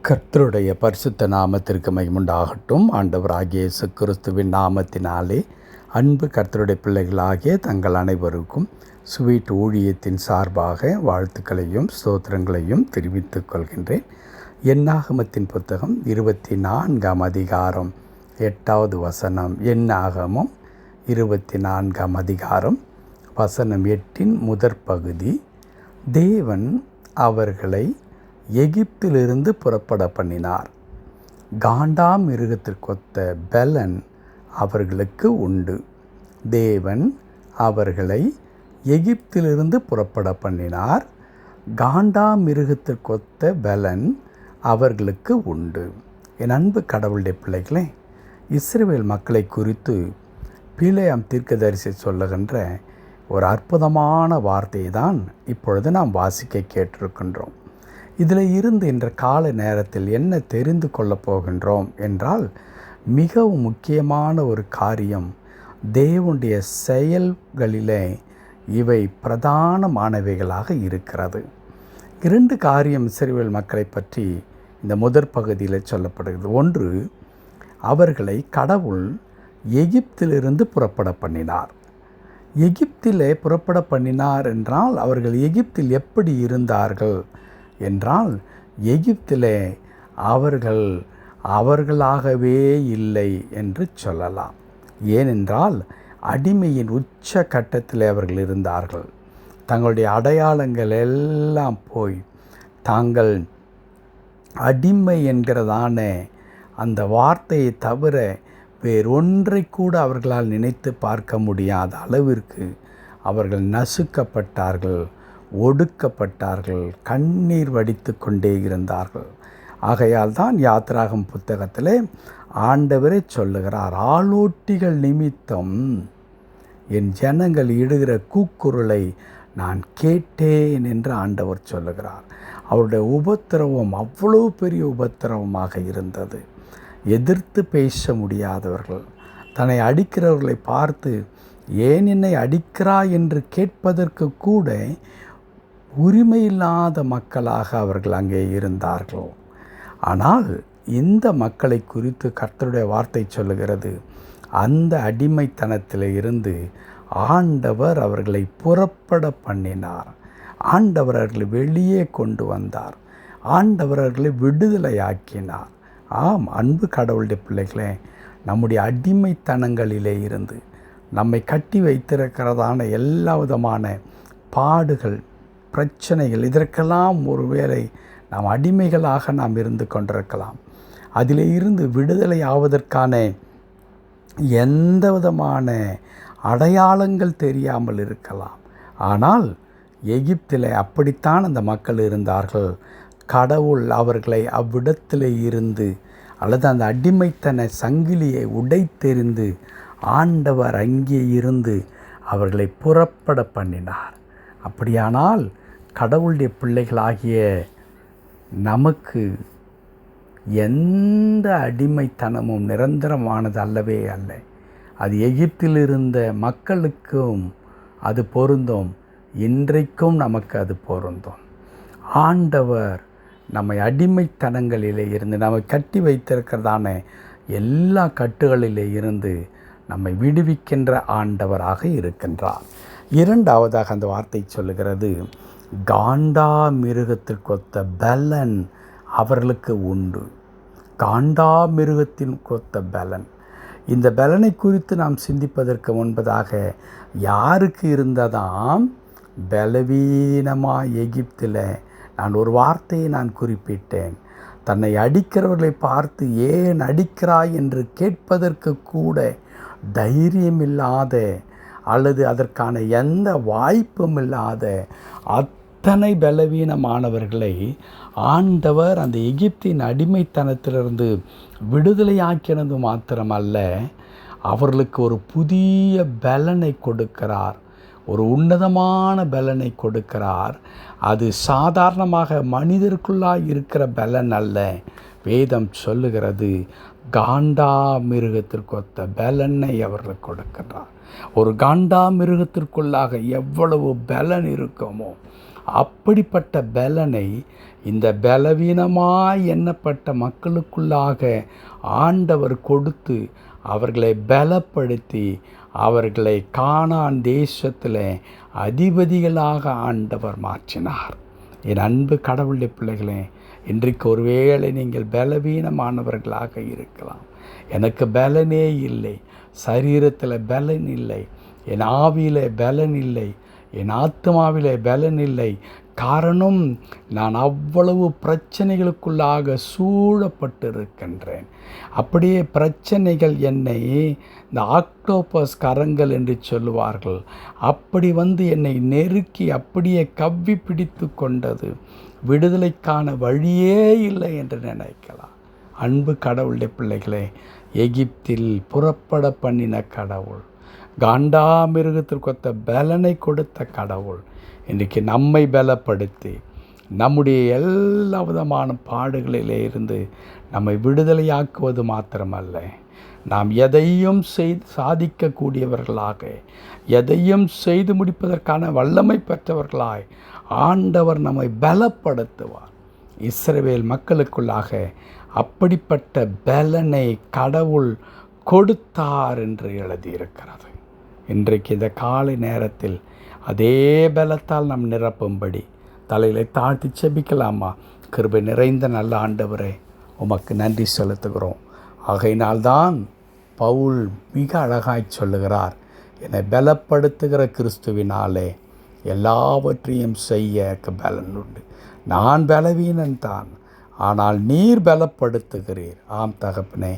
கர்த்தருடைய பரிசுத்த நாமத்திற்கு மகிமுண்டாகட்டும். ஆண்டவராகிய இயேசு கிறிஸ்துவின் நாமத்தினாலே அன்பு கர்த்தருடைய பிள்ளைகளாகிய தங்கள் அனைவருக்கும் ஸ்வீட் ஊழியத்தின் சார்பாக வாழ்த்துக்களையும் ஸ்தோத்திரங்களையும் தெரிவித்துக் கொள்கின்றேன். என்னாகமத்தின் புத்தகம் 24ஆம் அதிகாரம் 8வது வசனம். என்னாகமம் 24ஆம் அதிகாரம் வசனம் 8இன் முதற் பகுதி. தேவன் அவர்களை எகிப்திலிருந்து புறப்பட பண்ணினார். காண்டாமிருகத்திற்கொத்த பெலன் அவர்களுக்கு உண்டு. தேவன் அவர்களை எகிப்திலிருந்து புறப்பட பண்ணினார். காண்டாமிருகத்திற்கொத்த பெலன் அவர்களுக்கு உண்டு. என் அன்பு கடவுளுடைய பிள்ளைகளே, இஸ்ரவேல் மக்களை குறித்து பிலேயாம் தீர்க்கதரிசி சொல்லுகின்ற ஒரு அற்புதமான வார்த்தையை தான் இப்பொழுது நாம் வாசிக்க கேட்டிருக்கின்றோம். இதில் இருந்து இன்ற கால நேரத்தில் என்ன தெரிந்து கொள்ளப் போகின்றோம் என்றால், மிகவும் முக்கியமான ஒரு காரியம். தேவனுடைய செயல்களிலே இவை பிரதானமானவைகளாக இருக்கிறது. 2 காரியம் இஸ்ரவேல் மக்களை பற்றி இந்த முதற் பகுதியில் சொல்லப்படுகிறது. ஒன்று, அவர்களை கடவுள் எகிப்திலிருந்து புறப்பட பண்ணினார். எகிப்திலே புறப்பட பண்ணினார் என்றால், அவர்கள் எகிப்தில் எப்படி இருந்தார்கள் என்றால், எகிப்திலே அவர்களாகவே இல்லை என்று சொல்லலாம். ஏனென்றால் அடிமையின் உச்ச கட்டத்தில் அவர்கள் இருந்தார்கள். தங்களுடைய அடையாளங்கள் எல்லாம் போய் தாங்கள் அடிமை என்கிறதான அந்த வார்த்தையை தவிர வேறொன்றை கூட அவர்களால் நினைத்து பார்க்க முடியாத அளவிற்கு அவர்கள் நசுக்கப்பட்டார்கள், ஒடுக்கப்பட்டார்கள், கண்ணீர் வடித்து கொண்டே இருந்தார்கள். ஆகையால் தான் யாத்திராகம் புத்தகத்திலே ஆண்டவரே சொல்லுகிறார், ஆளோட்டிகள் நிமித்தம் என் ஜனங்கள் இடுகிற கூக்குரலை நான் கேட்டேன் என்று ஆண்டவர் சொல்லுகிறார். அவருடைய உபத்திரவம் அவ்வளோ பெரிய உபத்திரவமாக இருந்தது. எதிர்த்து பேச முடியாதவர்கள், தன்னை அடிக்கிறவர்களை பார்த்து ஏன் என்னை அடிக்கிறாய் என்று கேட்பதற்கு கூட உரிமையில்லாத மக்களாக அவர்கள் அங்கே இருந்தார்கள். ஆனால் இந்த மக்களை குறித்து கர்த்தருடைய வார்த்தை சொல்லுகிறது, அந்த அடிமைத்தனத்தில் இருந்து ஆண்டவர் அவர்களை புறப்பட பண்ணினார். ஆண்டவர் அவர்களை வெளியே கொண்டு வந்தார். ஆண்டவர் அவர்களை விடுதலையாக்கினார். ஆம், அன்பு கடவுளுடைய பிள்ளைகளே, நம்முடைய அடிமைத்தனங்களிலே இருந்து நம்மை கட்டி வைத்திருக்கிறதான எல்லா விதமான பாடுகள், பிரச்சனைகள், இதற்கெல்லாம் ஒருவேளை நாம் அடிமைகளாக நாம் இருந்து கொண்டிருக்கலாம். அதிலே இருந்து விடுதலை ஆவதற்கான எந்த விதமான அடையாளங்கள் தெரியாமல் இருக்கலாம். ஆனால் எகிப்திலே அப்படித்தான் அந்த மக்கள் இருந்தார்கள். கடவுள் அவர்களை அவ்விடத்திலே இருந்து, அல்லது அந்த அடிமைத்தன சங்கிலியை உடைத்தெறிந்து ஆண்டவர் அங்கே இருந்து அவர்களை புறப்பட பண்ணினார். அப்படியானால் கடவுளுடைய பிள்ளைகளாகிய நமக்கு எந்த அடிமைத்தனமும் நிரந்தரமானது அல்லவே அல்ல. அது எகிப்தில் இருந்த மக்களுக்கும் அது பொருந்தும், இன்றைக்கும் நமக்கு அது பொருந்தும். ஆண்டவர் நம்மை அடிமைத்தனங்களிலே இருந்து, நம்மை கட்டி வைத்திருக்கிறதான எல்லா கட்டுகளிலே இருந்து நம்மை விடுவிக்கின்ற ஆண்டவராக இருக்கின்றார். 2வதாக அந்த வார்த்தை சொல்லுகிறது, காண்டாமிருகத்திற்கொத்த பெலன் அவர்களுக்கு உண்டு. காண்டாமிருகத்தின் கொத்த பெலன். இந்த பெலனை குறித்து நாம் சிந்திப்பதற்கு முன்பதாக, யாருக்கு இருந்ததாம்? பலவீனமாக எகிப்தில். நான் ஒரு வார்த்தையை நான் குறிப்பிட்டேன். தன்னை அடிக்கிறவர்களை பார்த்து ஏன் அடிக்கிறாய் என்று கேட்பதற்கு கூட தைரியமில்லாத, அல்லது அதற்கான எந்த வாய்ப்பும் இல்லாத அத்தனை பலவீனமானவர்களை ஆண்டவர் அந்த எகிப்தின் அடிமைத்தனத்திலிருந்து விடுதலையாக்கினது மாத்திரமல்ல, அவர்களுக்கு ஒரு புதிய பலனை கொடுக்கிறார். ஒரு உன்னதமான பலனை கொடுக்கிறார். அது சாதாரணமாக மனிதருக்குள்ளாய் இருக்கிற பலன் அல்ல. வேதம் சொல்லுகிறது, காண்டாமிருகத்திற்கொத்த பலனை அவர்கள் கொடுக்கிறார். ஒரு காண்டாமிருகத்திற்குள்ளாக எவ்வளவு பலன் இருக்குமோ அப்படிப்பட்ட பலனை இந்த பலவீனமாய் எண்ணப்பட்ட மக்களுக்குள்ளாக ஆண்டவர் கொடுத்து அவர்களை பலப்படுத்தி அவர்களை கானான் தேசத்தில் அதிபதிகளாக ஆண்டவர் மாற்றினார். என் அன்பு கடவுளுடைய பிள்ளைகளே, இன்றைக்கு ஒருவேளை நீங்கள் பலவீனமானவர்களாக இருக்கலாம். எனக்கு பலனே இல்லை, சரீரத்தில் பலன் இல்லை, என் ஆவியில் பலன் இல்லை, என் ஆத்மாவிலே பலன் இல்லை. காரணம், நான் அவ்வளவு பிரச்சனைகளுக்குள்ளாக சூழப்பட்டிருக்கின்றேன். அப்படியே பிரச்சனைகள் என்னை இந்த ஆக்டோபஸ் கரங்கள் என்று சொல்லுவார்கள், அப்படி என்னை நெருக்கி அப்படியே கவ்வி பிடித்து கொண்டது. விடுதலைக்கான வழியே இல்லை என்று நினைக்கலாம். அன்பு கடவுளுடைய பிள்ளைகளே, எகிப்தில் புறப்பட பண்ணின கடவுள், காண்டாமிருகத்திற்கொத்த பலனை கொடுத்த கடவுள் இன்றைக்கு நம்மை பலப்படுத்தி நம்முடைய எல்லா விதமான பாடுகளிலே இருந்து நம்மை விடுதலையாக்குவது மாத்திரமல்ல, நாம் எதையும் சாதிக்கக்கூடியவர்களாக, எதையும் செய்து முடிப்பதற்கான வல்லமை பெற்றவர்களாய் ஆண்டவர் நம்மை பலப்படுத்துவார். இஸ்ரவேல் மக்களுக்குள்ளாக அப்படிப்பட்ட பலனை கடவுள் கொடுத்தார் என்று எழுதியிருக்கிறது. இன்றைக்கு இந்த காலை நேரத்தில் அதே பலத்தால் நாம் நிரப்பும்படி தலையில தாழ்த்தி செபிக்கலாமா? கிருபை நிறைந்த நல்ல ஆண்டவரே, உமக்கு நன்றி செலுத்துகிறோம். ஆகையினால்தான் பவுல் மிக அழகாய் சொல்லுகிறார், என்னை பலப்படுத்துகிற கிறிஸ்துவினாலே எல்லாவற்றையும் செய்ய பலன் உண்டு. நான் பலவீனன்தான், ஆனால் நீர் பலப்படுத்துகிறீர். ஆம் தகப்பனே,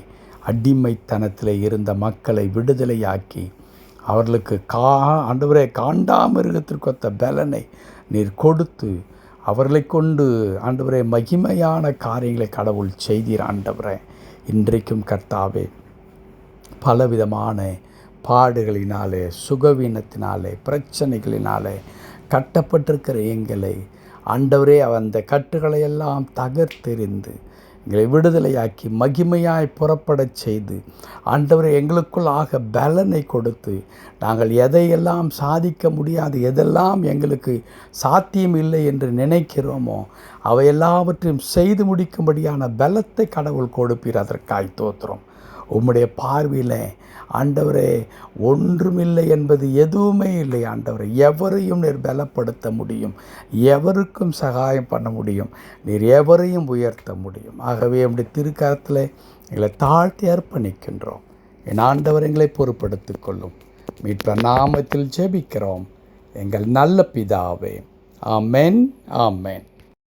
அடிமைத்தனத்தில் இருந்த மக்களை விடுதலையாக்கி அவர்களுக்கு ஆண்டவரே காண்டாமிருகத்திற்கொத்த பலனை நீர் கொடுத்து அவர்களை கொண்டு ஆண்டவரே மகிமையான காரியங்களை கடவுள் செய்தீர். ஆண்டவரே, இன்றைக்கும் கர்த்தாவே பலவிதமான பாடுகளினாலே, சுகவீனத்தினாலே, பிரச்சனைகளினாலே கட்டப்பட்டிருக்கிற எங்களை ஆண்டவரே அந்த கட்டுகளை எல்லாம் தகர்த்தெறிந்து எங்களை விடுதலையாக்கி மகிமையாய் புறப்படச் செய்து ஆண்டவரே எங்களுக்குள்ளாக பலனை கொடுத்து நாங்கள் எதையெல்லாம் சாதிக்க முடியாது, எதெல்லாம் எங்களுக்கு சாத்தியம் இல்லை என்று நினைக்கிறோமோ அவை எல்லாவற்றையும் செய்து முடிக்கும்படியான பலத்தை கடவுள் கொடுப்பீர். அதற்காய் தோத்திரம். உம்முடைய பார்வையில் ஆண்டவரே ஒன்றுமில்லை என்பது எதுவுமே இல்லை. ஆண்டவரே, எவரையும் நீர் பலப்படுத்த முடியும், எவருக்கும் சகாயம் பண்ண முடியும், நீர் எவரையும் உயர்த்த முடியும். ஆகவே நம்முடைய திருக்கரத்தில் எங்களை தாழ்த்தி அர்ப்பணிக்கின்றோம். என் ஆண்டவர் எங்களை பொறுப்படுத்திக் கொள்ளும். மீட்பர் நாமத்தில் ஜெபிக்கிறோம் எங்கள் நல்ல பிதாவே. ஆமென், ஆமென்.